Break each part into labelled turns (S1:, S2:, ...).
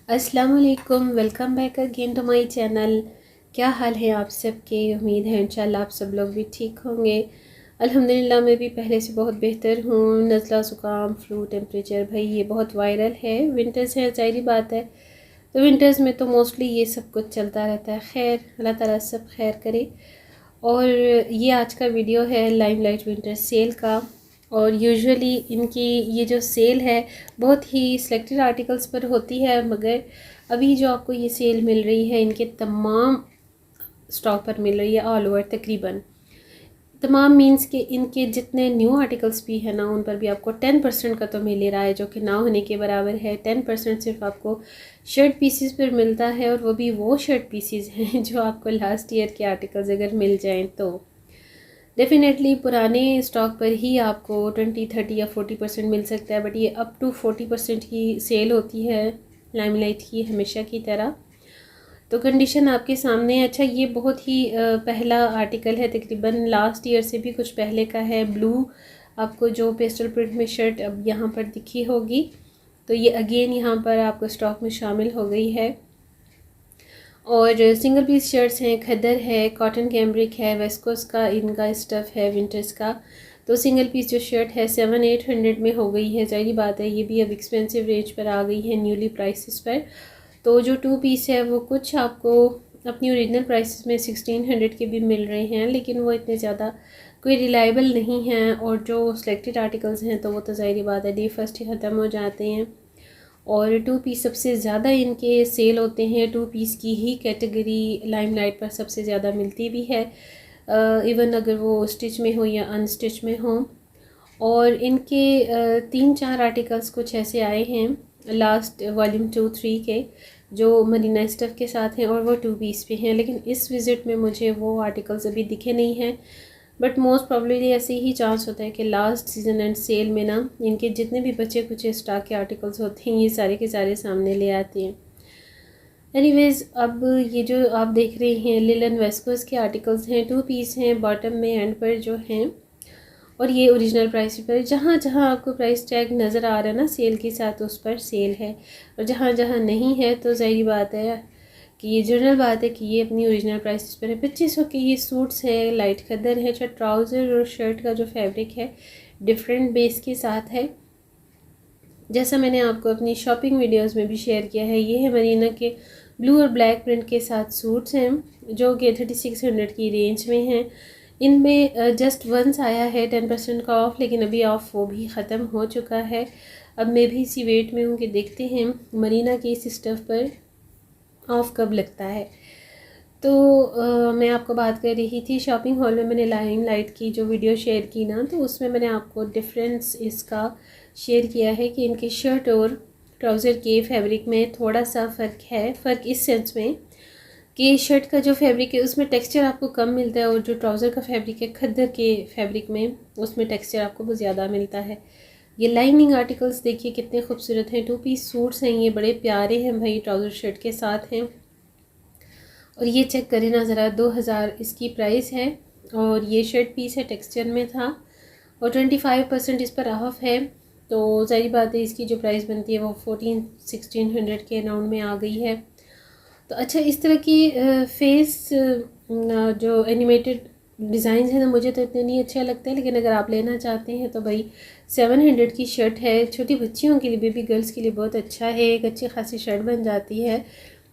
S1: अस्सलाम वालेकुम, welcome back again to my channel. क्या हाल है आप सबके? उम्मीद है इंशाल्लाह आप सब लोग भी ठीक होंगे। अल्हम्दुलिल्लाह मैं भी पहले से बहुत बेहतर हूँ। नज़ला ज़ुकाम फ्लू टेम्परेचर भाई ये बहुत वायरल है। विंटर्स है, ज़ाहिर बात है, तो विंटर्स में तो मोस्टली ये सब कुछ चलता रहता है। खैर अल्लाह ताला सब खैर करे। और ये आज का वीडियो है लाइमलाइट विंटर सेल का। और यूजुअली इनकी ये जो सेल है बहुत ही सिलेक्टेड आर्टिकल्स पर होती है, मगर अभी जो आपको ये सेल मिल रही है इनके तमाम स्टॉक पर मिल रही है। ऑल ओवर तकरीबन तमाम मीन्स के इनके जितने न्यू आर्टिकल्स भी हैं ना उन पर भी आपको 10% का तो मिल ही रहा है, जो कि ना होने के बराबर है। 10% सिर्फ आपको शर्ट पीसीस पर मिलता है, और वो भी वो शर्ट पीसीस हैं जो आपको लास्ट ईयर के आर्टिकल्स अगर मिल जाएं तो डेफिनेटली पुराने स्टॉक पर ही आपको 20, 30 या 40% मिल सकता है, बट ये अप टू 40% की सेल होती है लाइमलाइट की, हमेशा की तरह। तो कंडीशन आपके सामने है। अच्छा, ये बहुत ही पहला आर्टिकल है, तकरीबन लास्ट ईयर से भी कुछ पहले का है। ब्लू आपको जो पेस्टल प्रिंट में शर्ट अब यहाँ पर दिखी होगी, तो ये अगेन यहाँ पर आपको स्टॉक में शामिल हो गई है। और सिंगल पीस शर्ट्स हैं, खद्दर है, कॉटन कैम्ब्रिक है, वेस्कोस का इनका स्टफ़ है विंटर्स का। तो सिंगल पीस जो शर्ट है 700-800 में हो गई है। ज़ाहिर बात है ये भी अब एक्सपेंसिव रेंज पर आ गई है, न्यूली प्राइसेस पर। तो जो 2 पीस है वो कुछ आपको अपनी ओरिजिनल प्राइसेस में 1600 के भी मिल रहे हैं, लेकिन वो इतने ज़्यादा कोई रिलायबल नहीं हैं। और जो सिलेक्टेड आर्टिकल्स हैं तो वो तो ज़ाहिर बात है डे फर्स्ट ही ख़त्म हो जाते हैं। और 2 पीस सबसे ज़्यादा इनके सेल होते हैं। 2 पीस की ही कैटेगरी लाइमलाइट पर सबसे ज़्यादा मिलती भी है, इवन अगर वो स्टिच में हो या अनस्टिच में हो। और इनके 3-4 आर्टिकल्स कुछ ऐसे आए हैं लास्ट वॉल्यूम 2-3 के, जो मरीना स्टफ़ के साथ हैं, और वो 2 पीस पे हैं। लेकिन इस विज़िट में मुझे वो आर्टिकल्स अभी दिखे नहीं हैं, बट मोस्ट प्रॉब्लली ऐसे ही चांस होता है कि लास्ट सीज़न एंड सेल में ना इनके जितने भी बचे कुछ स्टॉक के आर्टिकल्स होते हैं ये सारे के सारे सामने ले आते हैं। एनीवेज़, अब ये जो आप देख रहे हैं लिलन वेस्कोस के आर्टिकल्स हैं, 2 पीस हैं, बॉटम में एंड पर जो हैं, और ये ओरिजिनल प्राइस पर जहाँ जहाँ आपको प्राइस टैग नज़र आ रहा है ना सेल के साथ, उस पर सेल है। और जहाँ जहाँ नहीं है तो ज़ाहिर बात है कि ये जनरल बात है कि ये अपनी ओरिजिनल प्राइस पर है। 2500 के ये सूट्स है, लाइट खद्दर है। अच्छा, ट्राउज़र और शर्ट का जो फैब्रिक है डिफरेंट बेस के साथ है, जैसा मैंने आपको अपनी शॉपिंग वीडियोस में भी शेयर किया है। ये है मरीना के ब्लू और ब्लैक प्रिंट के साथ सूट्स हैं जो कि 3600 की रेंज में हैं। इनमें जस्ट वंस आया है 10% का ऑफ़, लेकिन अभी ऑफ़ वो भी ख़त्म हो चुका है। अब मैं भी इसी वेट में हूँ कि देखते हैं मरीना के इस स्टफ़ पर ऑफ़ कब लगता है। तो मैं आपको बात कर रही थी शॉपिंग हॉल में मैंने लाइमलाइट की जो वीडियो शेयर की ना, तो उसमें मैंने आपको डिफरेंस इसका शेयर किया है कि इनके शर्ट और ट्राउज़र के फैब्रिक में थोड़ा सा फ़र्क है। फ़र्क इस सेंस में कि शर्ट का जो फैब्रिक है उसमें टेक्सचर आपको कम मिलता है, और जो ट्राउज़र का फैब्रिक है खद्दर के फैब्रिक में उसमें टेक्सचर आपको बहुत ज़्यादा मिलता है। ये लाइनिंग आर्टिकल्स देखिए कितने खूबसूरत हैं। 2 पीस सूट्स हैं, ये बड़े प्यारे हैं भाई, ट्राउज़र शर्ट के साथ हैं। और ये चेक करें ना ज़रा, 2000 इसकी प्राइस है, और ये शर्ट पीस है, टेक्सचर में था, और 25% इस पर ऑफ है। तो ज़ाहिर बात है इसकी जो प्राइस बनती है वो 1400-1600 के अराउंड में आ गई है। तो अच्छा, इस तरह की फेस जो एनिमेटेड डिज़ाइन है ना मुझे तो इतने नहीं अच्छा लगता है, लेकिन अगर आप लेना चाहते हैं तो भाई 700 की शर्ट है। छोटी बच्चियों के लिए, बेबी गर्ल्स के लिए बहुत अच्छा है, एक अच्छी खासी शर्ट बन जाती है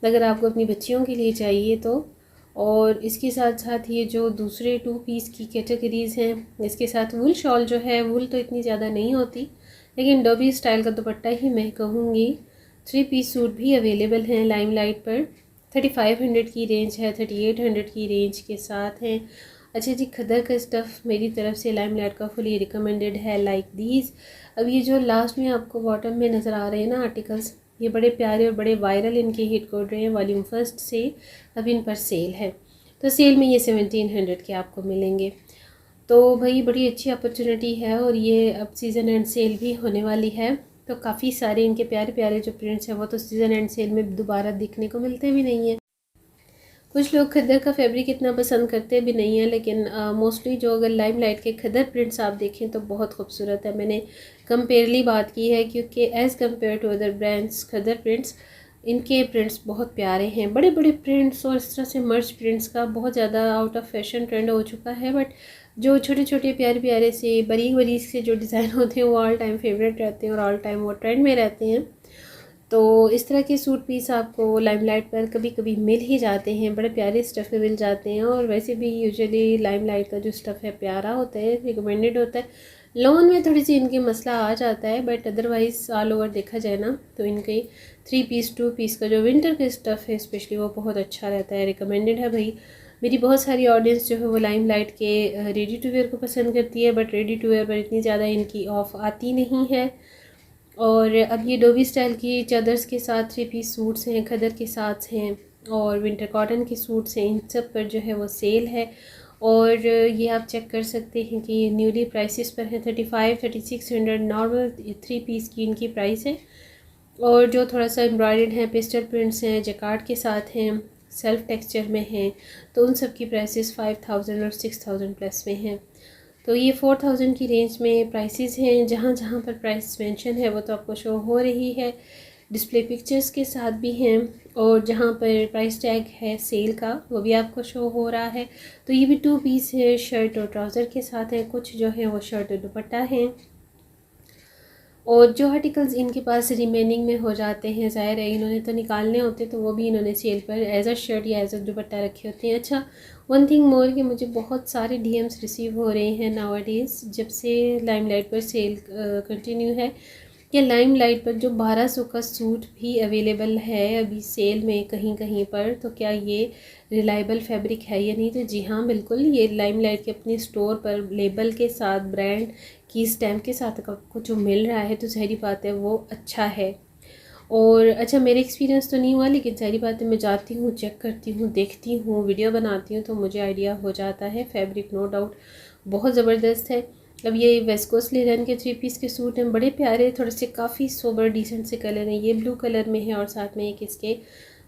S1: अगर आपको अपनी बच्चियों के लिए चाहिए तो। और इसके साथ साथ ये जो दूसरे 2 पीस की कैटेगरीज़ हैं, इसके साथ वुल शॉल जो है, वुल तो इतनी ज़्यादा नहीं होती, लेकिन डोबी स्टाइल का दुपट्टा ही मैं कहूँगी। 3 पीस सूट भी अवेलेबल हैं लाइमलाइट पर। 3500 की रेंज है, 3800 की रेंज के साथ हैं। अच्छा जी, खद्दर का स्टफ़ मेरी तरफ से लाइमलाइट का फुली रिकमेंडेड है, लाइक दीज। अब ये जो लास्ट में आपको बॉटम में नज़र आ रहे हैं ना आर्टिकल्स, ये बड़े प्यारे और बड़े वायरल इनके हिट कोड रहे हैं वॉल्यूम फर्स्ट से। अब इन पर सेल है, तो सेल में ये 1700 के आपको मिलेंगे। तो भाई बड़ी अच्छी अपॉर्चुनिटी है, और ये अब सीज़न एंड सेल भी होने वाली है, तो काफ़ी सारे इनके प्यारे प्यारे जो प्रिंट्स हैं वो तो सीज़न एंड सेल में दोबारा दिखने को मिलते भी नहीं हैं। कुछ लोग खद्दर का फैब्रिक इतना पसंद करते भी नहीं है, लेकिन मोस्टली जो अगर लाइमलाइट के खद्दर प्रिंट्स आप देखें तो बहुत खूबसूरत है। मैंने कंपेयरली बात की है, क्योंकि as compare to other brands खद्दर प्रिंट्स इनके प्रिंट्स बहुत प्यारे हैं, बड़े बड़े प्रिंट्स और इस तरह से मर्ज प्रिंट्स का बहुत ज़्यादा आउट ऑफ फैशन ट्रेंड हो चुका है। बट जो छोटे छोटे प्यारे प्यारे से बारीक बारीक से जो डिज़ाइन होते हैं वो ऑल टाइम फेवरेट रहते हैं और ऑल टाइम वो ट्रेंड में रहते हैं। तो इस तरह के सूट पीस आपको लाइमलाइट पर कभी कभी मिल ही जाते हैं, बड़े प्यारे स्टफ़ में मिल जाते हैं। और वैसे भी यूजुअली लाइमलाइट का जो स्टफ़ है प्यारा होता है, रिकमेंडेड होता है। लॉन में थोड़ी सी इनके मसला आ जाता है, बट अदरवाइज़ ऑल ओवर देखा जाए ना तो इनके 3 पीस 2 पीस का जो विंटर का स्टफ़ है स्पेशली वो बहुत अच्छा रहता है, रिकमेंडेड है भाई। मेरी बहुत सारी ऑडियंस जो है वो लाइमलाइट के रेडी टू वेयर को पसंद करती है, बट रेडी टू वेयर पर इतनी ज़्यादा इनकी ऑफ आती नहीं है। और अब ये डोबी स्टाइल की चादर्स के साथ 3 पीस सूट्स हैं, खदर के साथ हैं और विंटर कॉटन के सूट्स हैं, इन सब पर जो है वो सेल है। और ये आप चेक कर सकते हैं कि ये न्यूली प्राइसेस पर है। 35-3600 नॉर्मल 3 पीस की इनकी प्राइस है। और जो थोड़ा सा एम्ब्रॉयडर्ड है, पेस्टल प्रिंट्स हैं, जैकार्ड के साथ हैं, सेल्फ टेक्सचर में हैं, तो उन सब की प्राइसेस 5000 और 6000 प्लस में हैं। तो ये 4000 की रेंज में प्राइसेस हैं। जहाँ जहाँ पर प्राइस मेंशन है वो तो आपको शो हो रही है, डिस्प्ले पिक्चर्स के साथ भी हैं। और जहाँ पर प्राइस टैग है सेल का वो भी आपको शो हो रहा है। तो ये भी 2 पीस है, शर्ट और ट्राउज़र के साथ है। कुछ जो है वो शर्ट और दुपट्टा हैं। और जो आर्टिकल्स इनके पास रिमेनिंग में हो जाते हैं, ज़ाहिर है इन्होंने तो निकालने होते तो वो भी इन्होंने सेल पर एज अ शर्ट या एज अ दुपट्टा रखे होते हैं। अच्छा, वन थिंग मोर कि मुझे बहुत सारे डीएम्स रिसीव हो रहे हैं नाउअडेज़, जब से लाइमलाइट पर सेल कंटिन्यू है, कि लाइमलाइट पर जो 1200 का सूट भी अवेलेबल है अभी सेल में कहीं कहीं पर, तो क्या ये रिलायबल फैब्रिक है या नहीं? तो जी हाँ, बिल्कुल। ये लाइमलाइट के अपने स्टोर पर लेबल के साथ, ब्रांड की स्टैम्प के साथ आपको जो मिल रहा है तो ज़ाहिर बात है वो अच्छा है। और अच्छा, मेरे एक्सपीरियंस तो नहीं हुआ, लेकिन ज़ाहिर बात है मैं जाती हूँ, चेक करती हूँ, देखती हूँ, वीडियो बनाती हूँ, तो मुझे आइडिया हो जाता है। फैब्रिक नो डाउट बहुत ज़बरदस्त है। अब ये वेस्कोस लिनन के 3 पीस के सूट हैं, बड़े प्यारे, थोड़े से काफ़ी सोबर डिसेंट से कलर हैं। ये ब्लू कलर में है और साथ में एक इसके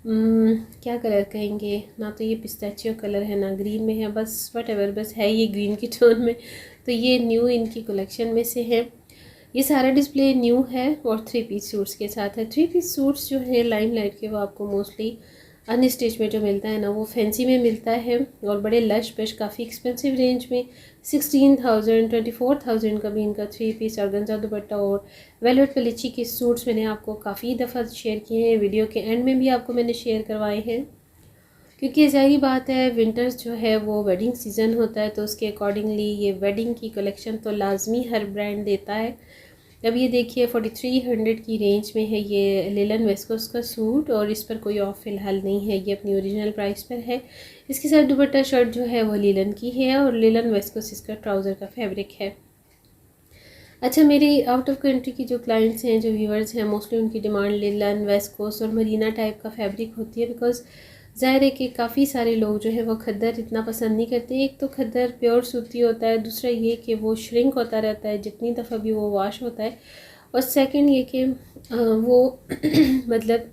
S1: क्या कलर कहेंगे, ना तो ये पिस्ताचियो कलर है ना ग्रीन में है, बस वट बस है ये ग्रीन की टोन में। तो ये न्यू इनकी कलेक्शन में से है। ये सारा डिस्प्ले न्यू है और 3 पीस सूट्स के साथ है। 3 पीस सूट्स जो है लाइमलाइट के वो आपको मोस्टली अनस्टिच में जो मिलता है ना वो फैंसी में मिलता है और बड़े लश बश काफ़ी एक्सपेंसिव रेंज में 16,000 24,000 का भी इनका 3 पीस ऑर्गेन्जा दुपट्टा और वेलवेट पलिची के सूट्स मैंने आपको काफ़ी दफ़ा शेयर किए हैं, वीडियो के एंड में भी आपको मैंने शेयर करवाए हैं। क्योंकि ज़ाहिर बात है विंटर्स जो है वो वेडिंग सीज़न होता है, तो उसके अकॉर्डिंगली ये वेडिंग की कलेक्शन तो लाजमी हर ब्रांड देता है। अब ये देखिए 4300 की रेंज में है ये लिलन वेस्कोस का सूट और इस पर कोई ऑफ फ़िलहाल नहीं है, ये अपनी ओरिजिनल प्राइस पर है। इसके साथ दुपट्टा शर्ट जो है वो लिलन की है और लिलन वेस्कोस इसका ट्राउज़र का फैब्रिक है। अच्छा, मेरी आउट ऑफ कंट्री की जो क्लाइंट्स हैं, जो व्यूअर्स हैं, मोस्टली उनकी डिमांड लिलन वेस्कोस और मरीना टाइप का फैब्रिक होती है। बिकॉज़ ज़ाहिर है कि काफ़ी सारे लोग जो है वो खद्दर इतना पसंद नहीं करते। एक तो खद्दर प्योर सूती होता है, दूसरा ये कि वो श्रिंक होता रहता है जितनी दफ़ा भी वो वॉश होता है, और सेकंड ये कि वो मतलब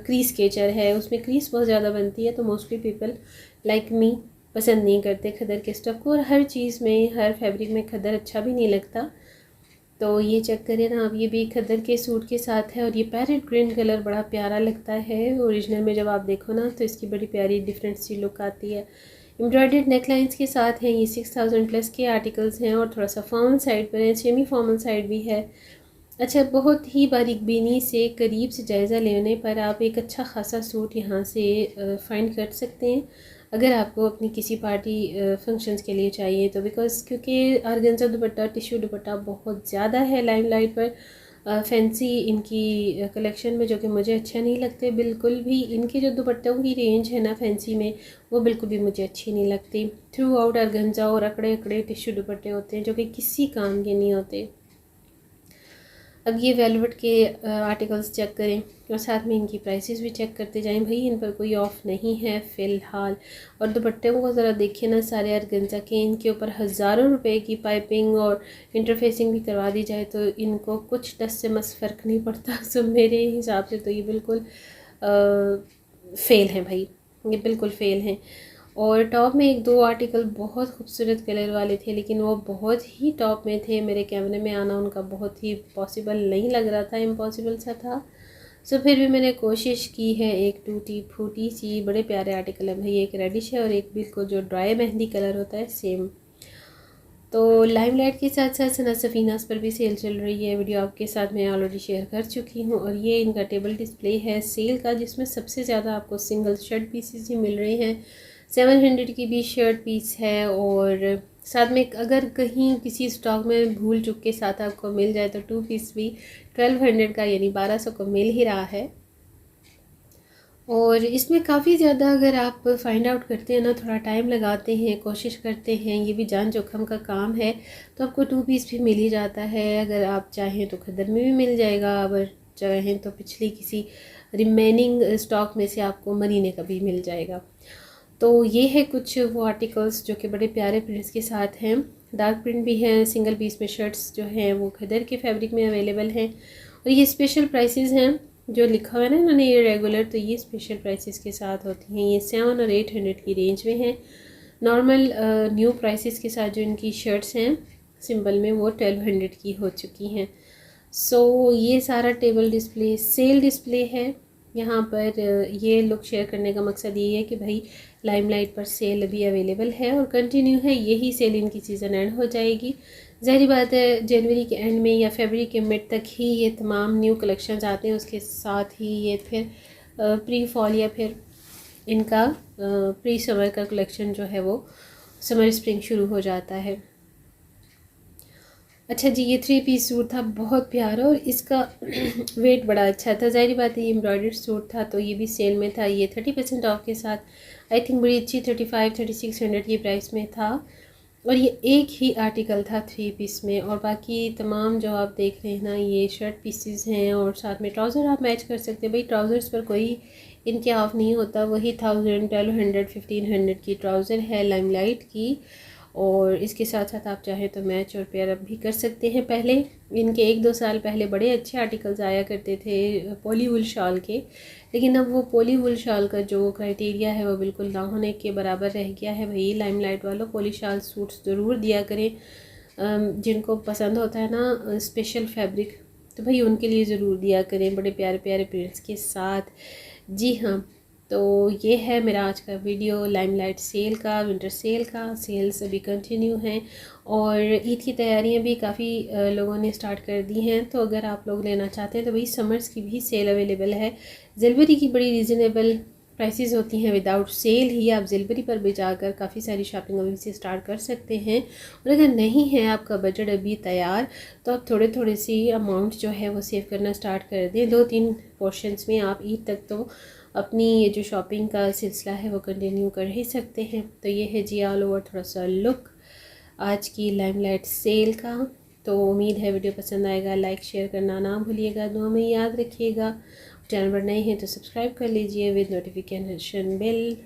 S1: क्रीज केचर है, उसमें क्रीज बहुत ज़्यादा बनती है। तो मोस्टली पीपल लाइक मी पसंद नहीं करते खद्दर के स्टफ़ को, और हर चीज़ में, हर फैब्रिक में खद्दर अच्छा भी नहीं लगता। तो ये चेक करें ना, अब ये भी खद्दर के सूट के साथ है और ये पैरेट ग्रीन कलर बड़ा प्यारा लगता है। ओरिजिनल में जब आप देखो ना तो इसकी बड़ी प्यारी डिफरेंट सी लुक आती है। एम्ब्रॉयडर्ड नेकलाइंस के साथ हैं। ये 6000 प्लस के आर्टिकल्स हैं और थोड़ा सा फॉर्मल साइड पर है, सेमी फॉर्मल साइड भी है। अच्छा, बहुत ही बारीक बीनी से करीब से जायज़ा लेने पर आप एक अच्छा खासा सूट यहाँ से फाइंड कर सकते हैं, अगर आपको अपनी किसी पार्टी फंक्शंस के लिए चाहिए तो। बिकॉज़ क्योंकि ऑर्गेन्जा दुपट्टा, टिश्यू दुपट्टा बहुत ज़्यादा है लाइमलाइट पर फैंसी इनकी कलेक्शन में, जो कि मुझे अच्छे नहीं लगते बिल्कुल भी। इनके जो दुपट्टों की रेंज है ना फैंसी में, वो बिल्कुल भी मुझे अच्छी नहीं लगती। थ्रू आउट ऑर्गेन्जा और अकड़े अकड़े टिश्यू दुपट्टे होते हैं जो कि किसी काम के नहीं होते। अब ये वेलवेट के आर्टिकल्स चेक करें और साथ में इनकी प्राइसेस भी चेक करते जाएं। भाई इन पर कोई ऑफ़ नहीं है फ़िलहाल। और दुपट्टे को ज़रा देखिए ना, सारे ऑर्गेन्जा के, इनके ऊपर हज़ारों रुपए की पाइपिंग और इंटरफेसिंग भी करवा दी जाए तो इनको कुछ 10 से मस फ़र्क नहीं पड़ता। सो मेरे हिसाब से तो ये बिल्कुल फ़ेल हैं भाई, ये बिल्कुल फ़ेल हैं। और टॉप में एक दो आर्टिकल बहुत खूबसूरत कलर वाले थे, लेकिन वो बहुत ही टॉप में थे, मेरे कैमरे में आना उनका बहुत ही पॉसिबल नहीं लग रहा था, इम्पॉसिबल सा था। सो फिर भी मैंने कोशिश की है। एक टूटी फूटी सी बड़े प्यारे आर्टिकल है भाई, एक रेडिश है और एक बिल्कुल जो ड्राई मेहंदी कलर होता है सेम। तो लाइमलाइट के साथ साथ सना सफ़ीनास पर भी सेल चल रही है, वीडियो आपके साथ मैं ऑलरेडी शेयर कर चुकी हूँ। और ये इनका टेबल डिस्प्ले है सेल का, जिसमें सबसे ज़्यादा आपको सिंगल शर्ट पीसेस ही मिल रहे हैं। 700 की भी शर्ट पीस है और साथ में अगर कहीं किसी स्टॉक में भूल चुक के साथ आपको मिल जाए तो 2 पीस भी 1200 का यानी 1200 को मिल ही रहा है। और इसमें काफ़ी ज़्यादा अगर आप फाइंड आउट करते हैं ना, थोड़ा टाइम लगाते हैं, कोशिश करते हैं, ये भी जान जोखम का काम है, तो आपको 2 पीस भी मिल ही जाता है। अगर आप चाहें तो खदर में भी मिल जाएगा, अगर चाहें तो पिछली किसी रिमेनिंग स्टॉक में से आपको मरीने का भी मिल जाएगा। तो ये है कुछ वो आर्टिकल्स जो कि बड़े प्यारे प्रिंट्स के साथ हैं। डार्क प्रिंट भी हैं, सिंगल पीस में शर्ट्स जो हैं वो खदर के फैब्रिक में अवेलेबल हैं। और ये स्पेशल प्राइसेस हैं, जो लिखा हुआ है ना इन्होंने ये रेगुलर, तो ये स्पेशल प्राइसेस के साथ होती हैं। ये 700 और 800 की रेंज में हैं। नॉर्मल न्यू प्राइसेस के साथ जो इनकी शर्ट्स हैं सिंपल में वो 1200 की हो चुकी हैं। सो ये सारा टेबल डिस्प्ले सेल डिस्प्ले है। यहाँ पर ये लुक शेयर करने का मकसद ये है कि भाई लाइमलाइट पर सेल अभी अवेलेबल है और कंटिन्यू है, यही सेल इनकी सीज़न एंड हो जाएगी। ज़ाहिर बात है जनवरी के एंड में या फरवरी के मिड तक ही ये तमाम न्यू कलेक्शंस आते हैं, उसके साथ ही ये फिर प्री फॉल या फिर इनका प्री समर का कलेक्शन जो है वो समर स्प्रिंग शुरू हो जाता है। अच्छा जी, ये 3 पीस सूट था बहुत प्यारा और इसका वेट बड़ा अच्छा था। ज़ाहिर बात है ये एम्ब्रॉयडर्ड सूट था तो ये भी सेल में था। ये 30% ऑफ के साथ आई थिंक बड़ी अच्छी 35-3600 की प्राइस में था। और ये एक ही आर्टिकल था 3 पीस में, और बाकी तमाम जो आप देख रहे हैं ना ये शर्ट पीसेस हैं और साथ में ट्राउज़र आप मैच कर सकते हैं। भाई ट्राउज़र्स पर कोई इनके ऑफ नहीं होता, वही 1000, 1200, 1500 की ट्राउज़र है लाइमलाइट की। और इसके साथ साथ आप चाहें तो मैच और पेयर अप भी कर सकते हैं। पहले इनके 1-2 साल पहले बड़े अच्छे आर्टिकल्स आया करते थे पॉली वूल शॉल के, लेकिन अब वो पॉली वूल शॉल का जो क्राइटेरिया है वो बिल्कुल ना होने के बराबर रह गया है। भाई लाइमलाइट वालों पॉली शॉल सूट्स ज़रूर दिया करें, जिनको पसंद होता है ना स्पेशल फैब्रिक, तो भाई उनके लिए ज़रूर दिया करें बड़े प्यारे प्यारे प्रिंट्स के साथ। जी हाँ, तो ये है मेरा आज का वीडियो लाइमलाइट सेल का, विंटर सेल का। सेल्स अभी कंटिन्यू हैं और ईद की तैयारियां भी काफ़ी लोगों ने स्टार्ट कर दी हैं। तो अगर आप लोग लेना चाहते हैं तो भाई समर्स की भी सेल अवेलेबल है। ज़िलबरी की बड़ी रीज़नेबल प्राइसेस होती हैं, विदाउट सेल ही आप ज़िलबरी पर भी जाकर काफ़ी सारी शॉपिंग अभी से स्टार्ट कर सकते हैं। और अगर नहीं है आपका बजट अभी तैयार तो आप थोड़े थोड़े सी अमाउंट जो है वो सेव करना स्टार्ट कर दें। 2-3 पोर्शंस में आप ईद तक तो अपनी ये जो शॉपिंग का सिलसिला है वो कंटिन्यू कर ही सकते हैं। तो ये है जी ऑल ओवर थोड़ा सा लुक आज की लाइमलाइट सेल का। तो उम्मीद है वीडियो पसंद आएगा, लाइक शेयर करना ना भूलिएगा, दुआ में याद रखिएगा। चैनल पर नए हैं तो सब्सक्राइब कर लीजिए विद नोटिफिकेशन बेल।